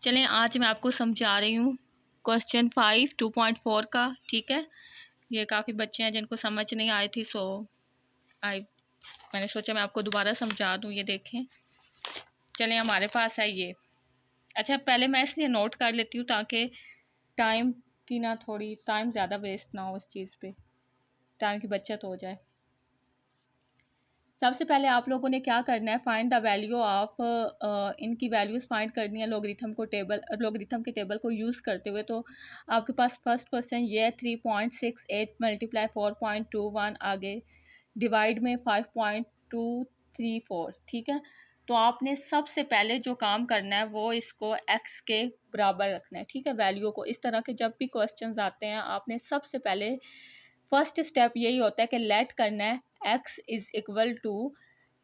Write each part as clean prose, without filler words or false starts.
चलें आज मैं आपको समझा रही हूँ क्वेश्चन 5 2.4 का। ठीक है, ये काफ़ी बच्चे हैं जिनको समझ नहीं आई थी, सो मैंने सोचा मैं आपको दोबारा समझा दूँ। ये देखें, चलें हमारे पास है ये। अच्छा, पहले मैं इसलिए नोट कर लेती हूँ ताकि टाइम की ना थोड़ी टाइम ज़्यादा वेस्ट ना हो, इस चीज़ पे टाइम की बचत हो जाए। सबसे पहले आप लोगों ने क्या करना है, फाइंड द वैल्यू ऑफ, इनकी वैल्यूज़ फाइंड करनी है लोगरिथम के टेबल को यूज़ करते हुए। तो आपके पास फर्स्ट क्वेश्चन ये है 3.68 मल्टीप्लाई 4.21, आगे डिवाइड में 5.234। ठीक है, तो आपने सबसे पहले जो काम करना है वो इसको x के बराबर रखना है। ठीक है, वैल्यू को इस तरह के जब भी क्वेश्चंस आते हैं आपने सबसे पहले फर्स्ट स्टेप यही होता है कि लेट करना है x इज़ इक्वल टू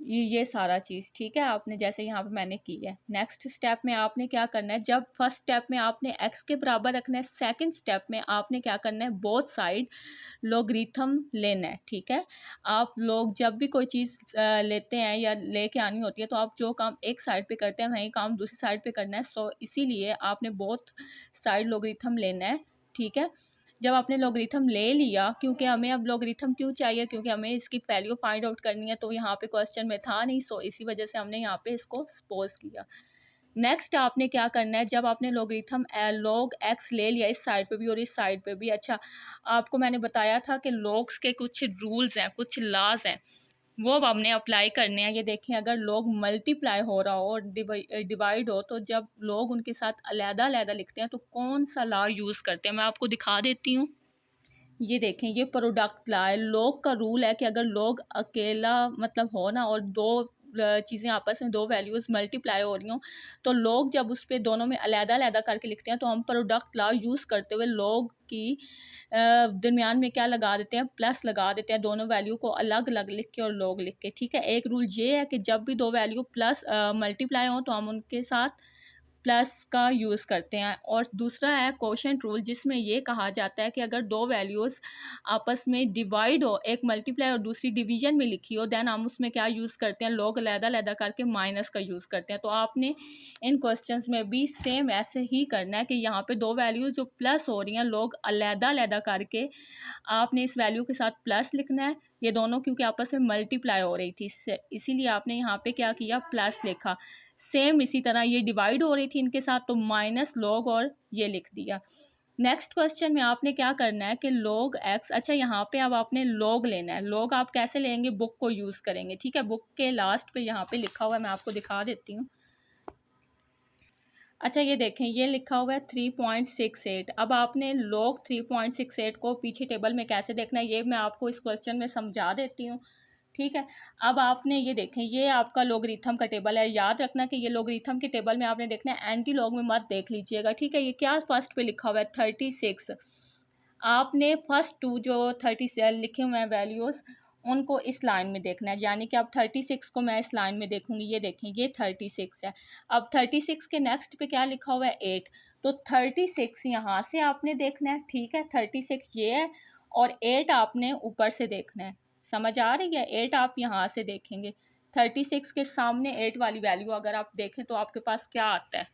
ये सारा चीज़। ठीक है, आपने जैसे यहाँ पे मैंने की है। नेक्स्ट स्टेप में आपने क्या करना है, जब फर्स्ट स्टेप में आपने x के बराबर रखना है, सेकंड स्टेप में आपने क्या करना है, बोथ साइड लोगरिथम लेना है। ठीक है, आप लोग जब भी कोई चीज़ लेते हैं या लेके आनी होती है तो आप जो काम एक साइड पे करते हैं वही काम दूसरी साइड पे करना है। सो इसीलिए आपने बोथ साइड लोगरिथम लेना है। ठीक है, जब आपने लोगरिथम ले लिया, क्योंकि हमें अब लोगरिथम क्यों चाहिए, क्योंकि हमें इसकी वैल्यू फाइंड आउट करनी है। तो यहाँ पे क्वेश्चन में था नहीं, सो इसी वजह से हमने यहाँ पे इसको सपोज किया। नेक्स्ट आपने क्या करना है, जब आपने लोगरिथम लॉग एक्स ले लिया इस साइड पे भी और इस साइड पे भी। अच्छा, आपको मैंने बताया था कि लॉग्स के कुछ रूल्स हैं, कुछ लॉज हैं, वो अब हमने अप्लाई करने हैं। ये देखें, अगर लोग मल्टीप्लाई हो रहा हो और डिवाइड हो, तो जब लोग उनके साथ अलग-अलग लिखते हैं तो कौन सा लॉ यूज़ करते हैं, मैं आपको दिखा देती हूँ। ये देखें, ये प्रोडक्ट लॉ है। लोग का रूल है कि अगर लोग अकेला मतलब हो ना और दो चीज़ें आपस में, दो वैल्यूज़ मल्टीप्लाई हो रही हों, तो लोग जब उस पर दोनों में अलग-अलग करके लिखते हैं तो हम प्रोडक्ट लॉ यूज़ करते हुए लोग की दरमियान में क्या लगा देते हैं, प्लस लगा देते हैं, दोनों वैल्यू को अलग अलग लिख के और लोग लिख के। ठीक है, एक रूल ये है कि जब भी दो वैल्यू प्लस मल्टीप्लाई हों तो हम उनके साथ प्लस का यूज़ करते हैं। और दूसरा है कोशेंट रूल, जिसमें ये कहा जाता है कि अगर दो वैल्यूज़ आपस में डिवाइड हो, एक मल्टीप्लाई और दूसरी डिवीजन में लिखी हो, देन हम उसमें क्या यूज़ करते हैं, लोग अलग-अलग करके माइनस का यूज़ करते हैं। तो आपने इन क्वेश्चंस में भी सेम ऐसे ही करना है कि यहाँ पे दो वैल्यूज़ जो प्लस हो रही हैं, लोग अलग-अलग करके आपने इस वैल्यू के साथ प्लस लिखना है। ये दोनों क्योंकि आपस में मल्टीप्लाई हो रही थी, इसीलिए आपने यहाँ पे क्या किया, प्लस लिखा। सेम इसी तरह ये डिवाइड हो रही थी इनके साथ, तो माइनस लॉग और ये लिख दिया। नेक्स्ट क्वेश्चन में आपने क्या करना है कि log x। अच्छा, यहाँ पे अब आपने log लेना है। log आप कैसे लेंगे, बुक को यूज़ करेंगे। ठीक है, बुक के लास्ट पे यहाँ पे लिखा हुआ है, मैं आपको दिखा देती हूँ। अच्छा, ये देखें, ये लिखा हुआ है 3.68। अब आपने log 3.68 को पीछे टेबल में कैसे देखना है, ये मैं आपको इस क्वेश्चन में समझा देती हूँ। ठीक है, अब आपने ये देखें, ये आपका लोगरिथम का टेबल है। याद रखना कि ये लोगरिथम के टेबल में आपने देखना है, एंटी लॉग में मत देख लीजिएगा। ठीक है, ये क्या फर्स्ट पे लिखा हुआ है 36। आपने फर्स्ट टू जो 30 लिखे हुए हैं वैल्यूज़, उनको इस लाइन में देखना है। यानी कि अब 36 को मैं इस लाइन में देखूंगी। ये देखें, ये 36 है। अब 36 के नेक्स्ट पे क्या लिखा हुआ है, 8। तो 36 यहाँ से आपने देखना है। ठीक है, 36 ये है और 8 आपने ऊपर से देखना है। समझ आ रही है, 8 आप यहाँ से देखेंगे। 36 के सामने 8 वाली वैल्यू अगर आप देखें तो आपके पास क्या आता है,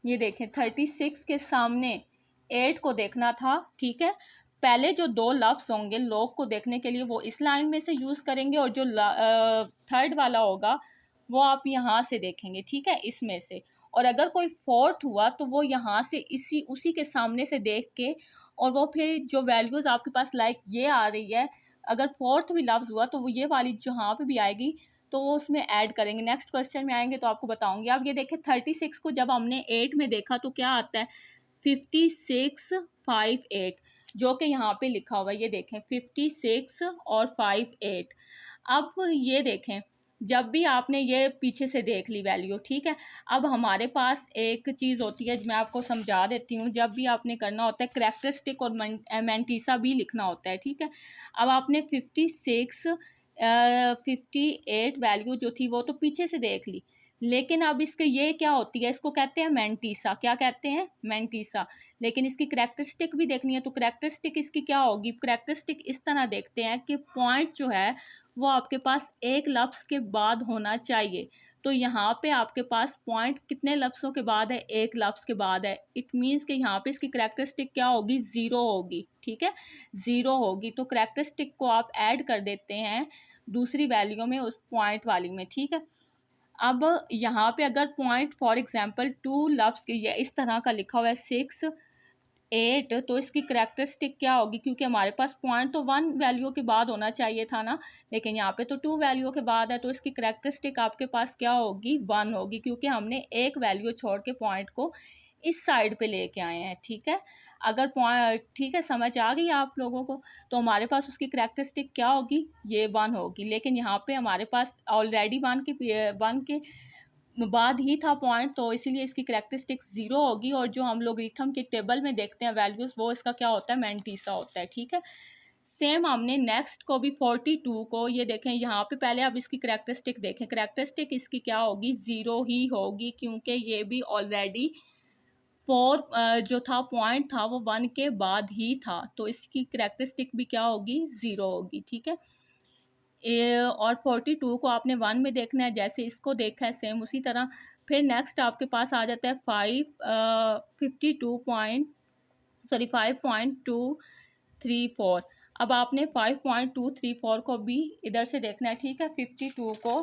ये देखें, 36 के सामने 8 को देखना था। ठीक है, पहले जो दो लफ्ज़ होंगे लोग को देखने के लिए वो इस लाइन में से यूज़ करेंगे और जो थर्ड वाला होगा वो आप यहाँ से देखेंगे। ठीक है, इसमें से। और अगर कोई फोर्थ हुआ तो वो यहाँ से उसी के सामने से देख के, और वो फिर जो वैल्यूज़ आपके पास लाइक ये आ रही है, अगर फोर्थ भी लफ्ज़ हुआ तो वो ये वाली जहाँ पे भी आएगी तो वो उसमें ऐड करेंगे। नेक्स्ट क्वेश्चन में आएंगे तो आपको बताऊंगी। अब ये देखें, 36 को जब हमने 8 में देखा तो क्या आता है, 5658, जो कि यहाँ पे लिखा हुआ है। ये देखें, 56 और 58। अब ये देखें, जब भी आपने ये पीछे से देख ली वैल्यू, ठीक है, अब हमारे पास एक चीज़ होती है, मैं आपको समझा देती हूँ। जब भी आपने करना होता है करैक्टरिस्टिक और मैंटीसा भी लिखना होता है। ठीक है, अब आपने 58 वैल्यू जो थी वो तो पीछे से देख ली, लेकिन अब इसके ये क्या होती है, इसको कहते हैं मैंटीसा। क्या कहते हैं? मैंटीसा। लेकिन इसकी करैक्टरिस्टिक भी देखनी है, तो करैक्टरिस्टिक इसकी क्या होगी? करैक्टरिस्टिक इस तरह देखते हैं कि पॉइंट जो है वो आपके पास एक लफ्ज़ के बाद होना चाहिए। तो यहाँ पे आपके पास पॉइंट कितने लफ्ज़ों के बाद है? एक लफ्ज़ के बाद है। इट मीन्स कि यहाँ पे इसकी करैक्टरिस्टिक क्या होगी? ज़ीरो होगी। ठीक है, ज़ीरो होगी। तो करैक्टरिस्टिक को आप ऐड कर देते हैं दूसरी वैल्यू में, उस पॉइंट वाली में। ठीक है, अब यहाँ पे अगर पॉइंट फॉर एग्जांपल टू लफ्स के ये इस तरह का लिखा हुआ है 6 8, तो इसकी करैक्टरिस्टिक क्या होगी? क्योंकि हमारे पास पॉइंट तो 1 वैल्यू के बाद होना चाहिए था ना, लेकिन यहाँ पे तो 2 वैल्यू के बाद है, तो इसकी करैक्टरिस्टिक आपके पास क्या होगी? 1 होगी, क्योंकि हमने एक वैल्यू छोड़ के पॉइंट को इस साइड पे लेके आए हैं। ठीक है, अगर पॉइंट, ठीक है, समझ आ गई आप लोगों को? तो हमारे पास उसकी करैक्टरिस्टिक क्या होगी? ये 1 होगी। लेकिन यहाँ पे हमारे पास ऑलरेडी 1 के बाद ही था पॉइंट, तो इसीलिए इसकी करैक्टरिस्टिक ज़ीरो होगी। और जो हम लोग रिथम के टेबल में देखते हैं वैल्यूज़, वो इसका क्या होता है? मैंटीसा होता है। ठीक है, सेम हमने नेक्स्ट को भी 42 को, ये देखें यहाँ पे पहले अब इसकी करैक्टरिस्टिक देखें। करैक्टरिस्टिक इसकी क्या होगी? ज़ीरो ही होगी, क्योंकि ये भी ऑलरेडी 4 जो था पॉइंट था वो 1 के बाद ही था, तो इसकी करैक्टरिस्टिक भी क्या होगी? ज़ीरो होगी। ठीक है, और 42 को आपने 1 में देखना है, जैसे इसको देखा है सेम उसी तरह। फिर नेक्स्ट आपके पास आ जाता है 5.234। अब आपने 5.234 को भी इधर से देखना है। ठीक है, 52 को,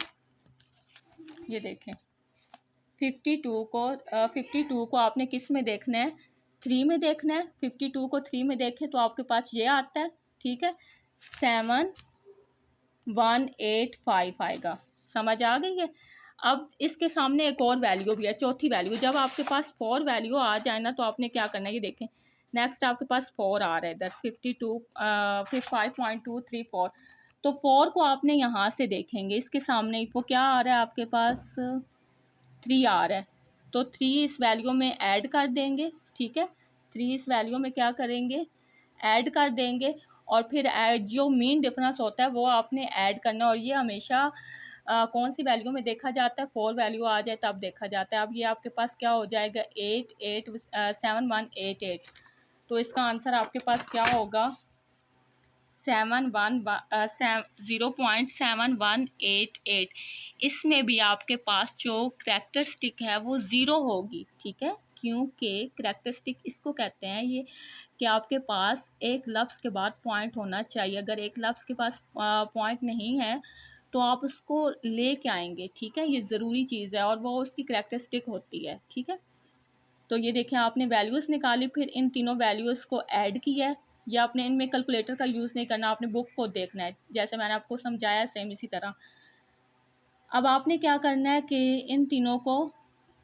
ये देखें 52 को आपने किस में देखना है? 3 में देखना है। 52 को 3 में देखें तो आपके पास ये आता है। ठीक है, 7185 आएगा। समझ आ गई है? अब इसके सामने एक और वैल्यू भी है, चौथी वैल्यू। जब आपके पास 4 वैल्यू आ जाए ना, तो आपने क्या करना है, ये देखें। नेक्स्ट आपके पास 4 आ रहा है इधर, 5.234। तो 4 को आपने यहाँ से देखेंगे, इसके सामने वो क्या आ रहा है आपके पास? 3 आ रहा है। तो 3 इस वैल्यू में ऐड कर देंगे। ठीक है, 3 इस वैल्यू में क्या करेंगे? ऐड कर देंगे। और फिर जो मीन डिफरेंस होता है वो आपने ऐड करना है। और ये हमेशा कौन सी वैल्यू में देखा जाता है? 4 वैल्यू आ जाए तब देखा जाता है। अब ये आपके पास क्या हो जाएगा? 7188। तो इसका आंसर आपके पास क्या होगा? 0.7188। इसमें भी आपके पास जो करैक्टरिस्टिक है वो ज़ीरो होगी। ठीक है, क्योंकि करैक्टरिस्टिक इसको कहते हैं ये कि आपके पास एक लफ्ज़ के बाद पॉइंट होना चाहिए। अगर एक लफ्ज़ के पास पॉइंट नहीं है तो आप उसको ले के आएंगे। ठीक है, ये ज़रूरी चीज़ है और वो उसकी करैक्टरिस्टिक होती है। ठीक है, तो ये देखें, आपने वैल्यूज़ निकाली, फिर इन तीनों वैल्यूज़ को ऐड किया है। या आपने इनमें कैलकुलेटर का यूज़ नहीं करना, आपने बुक को देखना है, जैसे मैंने आपको समझाया सेम इसी तरह। अब आपने क्या करना है कि इन तीनों को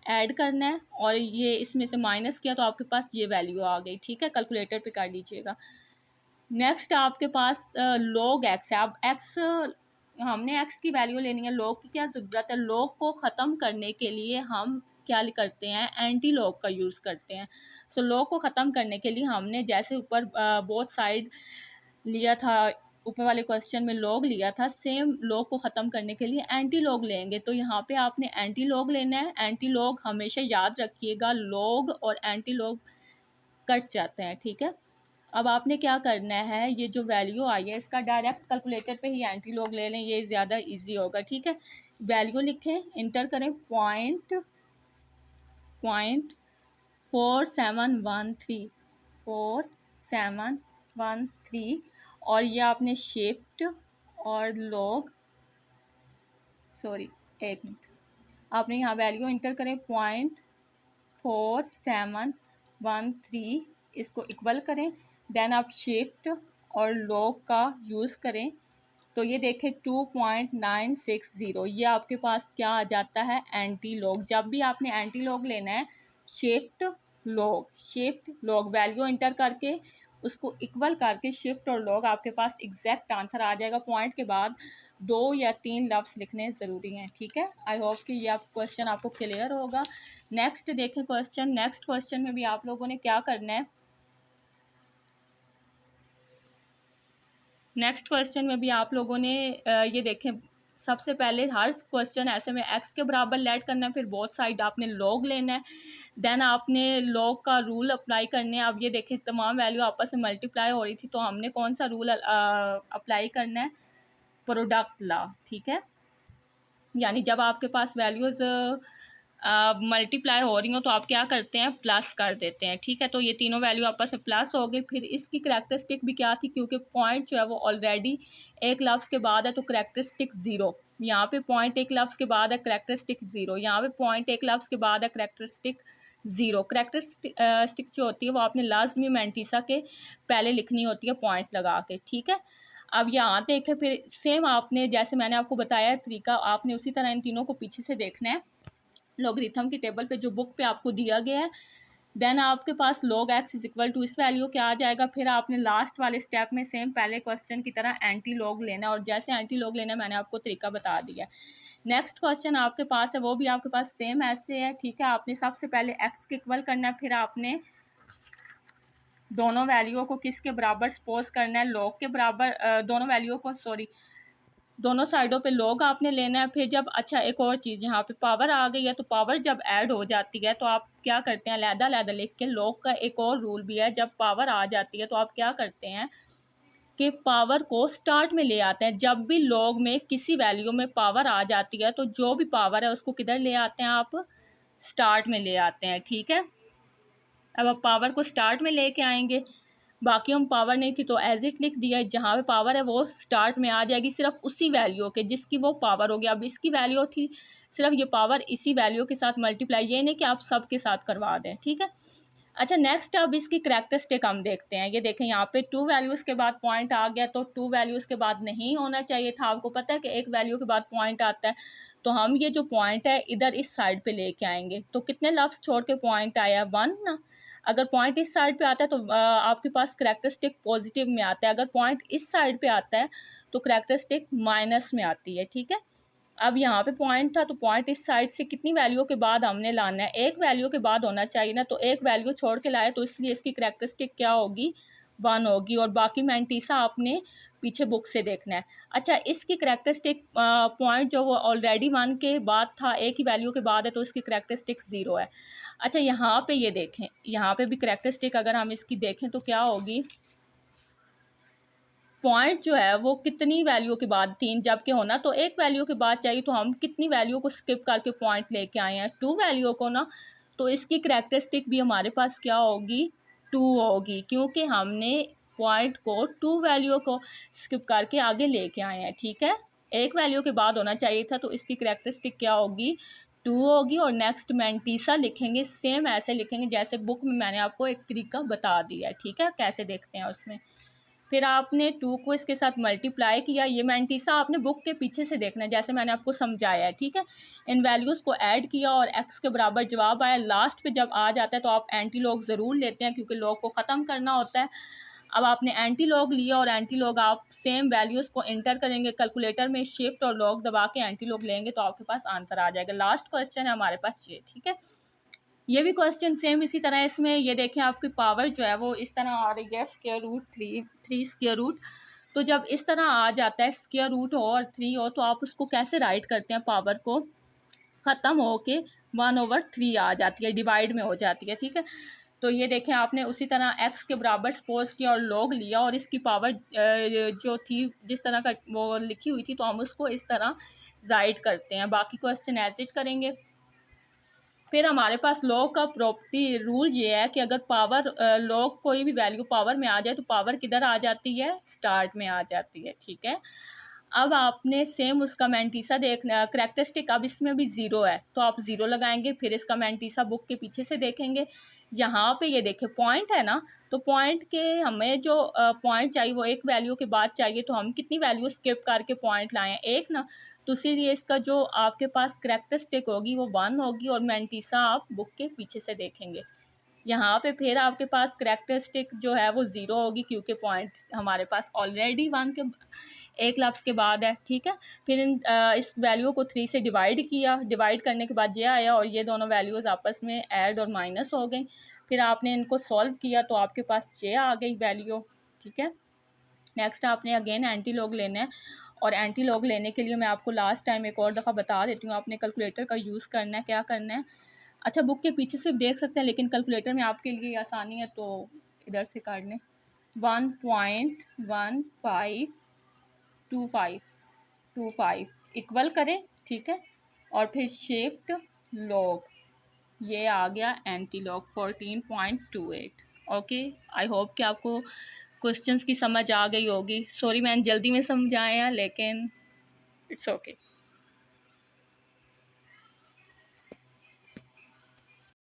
ऐड करना है, और ये इसमें से माइनस किया तो आपके पास ये वैल्यू आ गई। ठीक है, कैलकुलेटर पे कर लीजिएगा। नेक्स्ट आपके पास log x है। अब x, हमने x की वैल्यू लेनी है, log की क्या ज़रूरत है? log को ख़त्म करने के लिए हम क्या करते हैं? एंटी log का यूज़ करते हैं। सो log को ख़त्म करने के लिए हमने जैसे ऊपर बोथ साइड लिया था, ऊपर वाले क्वेश्चन में log लिया था, सेम log को ख़त्म करने के लिए एंटी log लेंगे। तो यहाँ पे आपने एंटी log लेना है। एंटी log हमेशा याद रखिएगा, log और एंटी log कट जाते हैं। ठीक है, अब आपने क्या करना है, ये जो वैल्यू आई है इसका डायरेक्ट कैलकुलेटर पे ही एंटी लॉग ले लें, ये ज़्यादा इजी होगा। ठीक है, वैल्यू लिखें, इंटर करें, 4713 और ये आपने शिफ्ट और लॉग, सॉरी एक मिनट, आपने यहाँ वैल्यू इंटर करें 0.4713, इसको इक्वल करें, देन आप शिफ्ट और लॉग का यूज़ करें। तो ये देखें 2.960, ये आपके पास क्या आ जाता है? Anti log. जब भी आपने एंटी लॉग लेना है, शिफ्ट लॉग वैल्यू इंटर करके उसको इक्वल करके शिफ्ट और लॉग, आपके पास एग्जैक्ट आंसर आ जाएगा। पॉइंट के बाद 2 या 3 लफ्ज़ लिखने ज़रूरी हैं। ठीक है, आई होप कि ये आप क्वेश्चन आपको क्लियर होगा। नेक्स्ट देखें क्वेश्चन। नेक्स्ट क्वेश्चन में भी आप लोगों ने क्या करना है? नेक्स्ट क्वेश्चन में भी आप लोगों ने ये देखें सबसे पहले हर क्वेश्चन ऐसे में एक्स के बराबर लेट करना है, फिर बोथ साइड आपने लॉग लेना है, देन आपने लॉग का रूल अप्लाई करने हैं। अब ये देखें तमाम वैल्यू आपस में मल्टीप्लाई हो रही थी, तो हमने कौन सा रूल अप्लाई करना है, प्रोडक्ट लॉ, ठीक है। यानी जब आपके पास वैल्यूज़ मल्टीप्लाई हो रही हो तो आप क्या करते हैं, प्लस कर देते हैं, ठीक है। तो ये तीनों वैल्यू आपस में प्लस हो गई। फिर इसकी करैक्टरिस्टिक भी क्या थी, क्योंकि पॉइंट जो है वो ऑलरेडी एक लफ्ज़ के बाद है तो करैक्टरिस्टिक ज़ीरो, यहाँ पे पॉइंट एक लफ्ज़ के बाद है करैक्टरिस्टिक ज़ीरो, यहाँ पे पॉइंट एक लफ्ज़ के बाद है करैक्टरिस्टिक ज़ीरो। करैक्टरिस्टिक जो होती है वो आपने लाजमी मैंटीसा के पहले लिखनी होती है पॉइंट लगा के, ठीक है। अब यहाँ देखें, फिर सेम आपने जैसे मैंने आपको बताया तरीका, आपने उसी तरह इन तीनों को पीछे से देखना है लॉगरिथम की टेबल पे जो बुक पे आपको दिया गया है। देन आपके पास log x is equal to इस वैल्यू क्या आ जाएगा। फिर आपने लास्ट वाले स्टेप में सेम पहले क्वेश्चन की तरह एंटी लॉग लेना है, और जैसे एंटी लॉग लेना है मैंने आपको तरीका बता दिया। नेक्स्ट क्वेश्चन आपके पास है वो भी आपके पास सेम ऐसे है, ठीक है। आपने सबसे पहले x के इक्वल करना है, फिर आपने दोनों वैल्यूओं को किसके बराबर सपोज करना है, लॉग के बराबर, दोनों वैल्यूओं को सॉरी दोनों साइडों पे लॉग आपने लेना है। फिर जब अच्छा एक और चीज़ यहाँ पे पावर आ गई है, तो पावर जब ऐड हो जाती है तो आप क्या करते हैं, अलहदा अलहदा लिख के। लॉग का एक और रूल भी है, जब पावर आ जाती है तो आप क्या करते हैं कि पावर को स्टार्ट में ले आते हैं। जब भी लॉग में किसी वैल्यू में पावर आ जाती है तो जो भी पावर है उसको किधर ले आते हैं, आप स्टार्ट में ले आते हैं, ठीक है। अब आप पावर को स्टार्ट में लेके आएंगे, बाकी हम पावर नहीं थी तो एज इट लिख दिया, जहाँ पे पावर है वो स्टार्ट में आ जाएगी सिर्फ उसी वैल्यू के जिसकी वो पावर होगी। अब इसकी वैल्यू थी सिर्फ ये पावर इसी वैल्यू के साथ मल्टीप्लाई, ये नहीं कि आप सब के साथ करवा दें, ठीक है। अच्छा नेक्स्ट अब इसकी करैक्टरिस्टिक हम देखते हैं। ये देखें यहाँ पे 2 वैल्यूज़ के बाद पॉइंट आ गया, तो 2 वैल्यूज़ के बाद नहीं होना चाहिए था। आपको पता है कि एक वैल्यू के बाद पॉइंट आता है, तो हम ये जो पॉइंट है इधर इस साइड पे लेके आएंगे। तो कितने लफ्ज़ छोड़ के पॉइंट आया, 1 ना। अगर पॉइंट इस साइड पे आता है तो आपके पास करैक्टरिस्टिक पॉजिटिव में आता है, अगर पॉइंट इस साइड पे आता है तो करैक्टरिस्टिक माइनस में आती है, ठीक है। अब यहाँ पे पॉइंट था तो पॉइंट इस साइड से कितनी वैल्यू के बाद हमने लाना है, एक वैल्यू के बाद होना चाहिए ना, तो एक वैल्यू छोड़ के लाए तो इसलिए इसकी करैक्टरिस्टिक क्या होगी, 1 होगी। और बाकी मैंटीसा आपने पीछे बुक से देखना है। अच्छा इसकी करैक्टरिस्टिक पॉइंट जो वो ऑलरेडी 1 के बाद था, एक ही वैल्यू के बाद है, तो इसकी करैक्टरिस्टिक 0 है। अच्छा यहाँ पे ये देखें, यहाँ पे भी करैक्टरिस्टिक अगर हम इसकी देखें तो क्या होगी, पॉइंट जो है वो कितनी वैल्यू के बाद, 3 जबकि होना तो एक वैल्यू के बाद चाहिए, तो हम कितनी वैल्यू को स्किप करके पॉइंट लेके आए हैं, 2 वैल्यू को ना। तो इसकी करैक्टरिस्टिक भी हमारे पास क्या होगी, 2 होगी, क्योंकि हमने पॉइंट को 2 वैल्यू को स्किप करके आगे लेके आए हैं, ठीक है। एक वैल्यू के बाद होना चाहिए था, तो इसकी करैक्टरिस्टिक क्या होगी, 2 होगी। और नेक्स्ट मैंटीसा लिखेंगे, सेम ऐसे लिखेंगे जैसे बुक में मैंने आपको एक तरीका बता दिया है, ठीक है, कैसे देखते हैं उसमें। फिर आपने 2 को इसके साथ मल्टीप्लाई किया, ये मैंटीसा आपने बुक के पीछे से देखना है जैसे मैंने आपको समझाया है, ठीक है। इन वैल्यूज़ को ऐड किया और x के बराबर जवाब आया। लास्ट पे जब आ जाता है तो आप एंटी लॉग ज़रूर लेते हैं क्योंकि लॉग को ख़त्म करना होता है। अब आपने एंटी लॉग लिया और एंटी लॉग आप सेम वैल्यूज़ को इंटर करेंगे कैलकुलेटर में, शिफ्ट और लॉग दबा के एंटी लॉग लेंगे तो आपके पास आंसर आ जाएगा। लास्ट क्वेश्चन है हमारे पास ये, ठीक है। ये भी क्वेश्चन सेम इसी तरह, इसमें ये देखें आपकी पावर जो है वो इस तरह आ रही है, स्क्वायर रूट 3 स्क्वायर रूट। तो जब इस तरह आ जाता है स्क्वायर रूट हो और 3 हो, तो आप उसको कैसे राइट करते हैं, पावर को ख़त्म हो के 1/3 आ जाती है, डिवाइड में हो जाती है, ठीक है। तो ये देखें आपने उसी तरह x के बराबर सपोज किया और लॉग लिया और इसकी पावर जो थी जिस तरह का वो लिखी हुई थी, तो हम उसको इस तरह राइट करते हैं। बाकी क्वेश्चन एज इट करेंगे। फिर हमारे पास लॉग का प्रॉपर्टी रूल ये है कि अगर पावर लॉग कोई भी वैल्यू पावर में आ जाए तो पावर किधर आ जाती है, स्टार्ट में आ जाती है, ठीक है। अब आपने सेम उसका मैंटीसा देखना, करैक्टरिस्टिक अब इसमें भी 0 है तो आप 0 लगाएंगे। फिर इसका मैंटीसा बुक के पीछे से देखेंगे, यहाँ पे ये देखें पॉइंट है ना, तो पॉइंट के हमें जो पॉइंट चाहिए वो एक वैल्यू के बाद चाहिए, तो हम कितनी वैल्यू स्किप करके पॉइंट लाएं, एक ना। तो इसीलिए इसका जो आपके पास करैक्टरिस्टिक होगी वो 1 होगी और मैंटीसा आप बुक के पीछे से देखेंगे। यहाँ पे फिर आपके पास करैक्टरिस्टिक जो है वो 0 होगी क्योंकि पॉइंट हमारे पास ऑलरेडी 1 के एक लफ्ज़ के बाद है, ठीक है। फिर इस वैल्यू को 3 से डिवाइड किया, डिवाइड करने के बाद ये आया और ये दोनों वैल्यूज़ आपस में ऐड और माइनस हो गई। फिर आपने इनको सॉल्व किया तो आपके पास ये आ गई वैल्यू, ठीक है। नेक्स्ट आपने अगेन एंटी लॉग लेना है और एंटी लॉग लेने के लिए मैं आपको लास्ट टाइम एक और दफ़ा बता देती हूँ, आपने कैलकुलेटर का यूज़ करना है। क्या करना है, अच्छा बुक के पीछे से देख सकते हैं, लेकिन कैलकुलेटर में आपके लिए आसानी है तो इधर से कर लें। 1.1525 इक्वल करें, ठीक है, और फिर शिफ्ट लॉग, ये आ गया anti log 14.28। Okay, I hope कि आपको क्वेश्चंस की समझ आ गई होगी। सॉरी मैंने जल्दी में समझाया, लेकिन इट्स ओके।